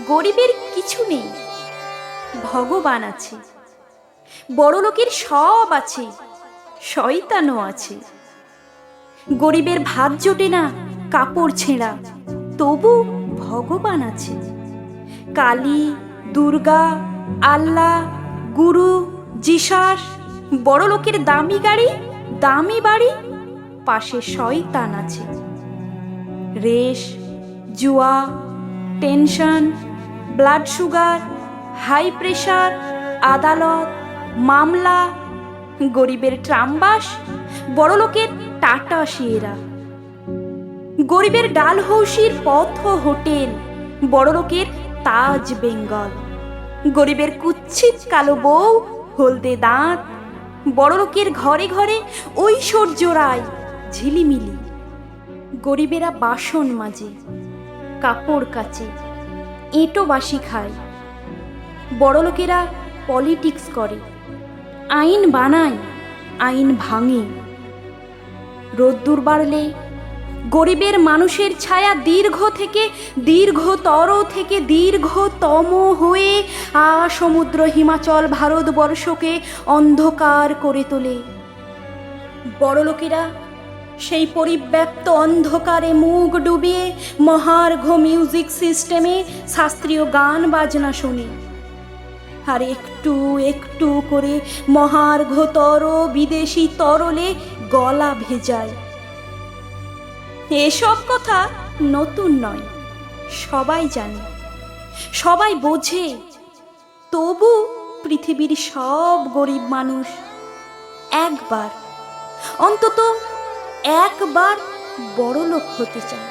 গরিবের কিছু নেই, ভগবান আছে। বড়লোকের সব আছে, শয়তানও আছে। গরিবের ভাত জোটে না, কাপড় ছেঁড়া, তবু ভগবান আছে। কালী, দুর্গা, আল্লাহ, গুরু, জিসাস, বড়লোকের দামি গাড়ি, দামি বাড়ি, পাশে শয়তান আছে। রেশ, জুয়া, tension, blood sugar, high pressure, আদালত, মামলা, গরিবের ট্রামবাস, বড়লোকের টাটা সিয়েরা। গরিবের ডালহৌসির পথ হোটেল, বড়লোকের তাজ বেঙ্গল। গরিবের কুৎসিত কালো বউ, হলদে দাঁত, বড়লোকের ঘরে ঘরে ঐশ্বর্য রায়, ঝিলিমিলি। গরিবেরা বাসন মাজে, কাপড় কাচে, এঁটো বাসি খায়। বড়লোকেরা পলিটিক্স করে, আইন বানায়, আইন ভাঙে। রোদ্দুর বাড়লে গরিবের মানুষের ছায়া দীর্ঘ থেকে দীর্ঘতর থেকে দীর্ঘতম হয়ে সমুদ্র হিমাচল ভারতবর্ষকে অন্ধকার করে তোলে। বড়লোকেরা সেই পরিব্যাপ্ত অন্ধকারে মুখ ডুবিয়ে মহার্ঘ মিউজিক সিস্টেমে শাস্ত্রীয় গান বাজনা শোনে, আর একটু একটু করে মহার্ঘতর বিদেশি তরলে গলা ভেজায়। এসব কথা নতুন নয়, সবাই জানে, সবাই বোঝে। তবু পৃথিবীর সব গরিব মানুষ একবার, অন্তত একবার বড়লোক হতে চায়।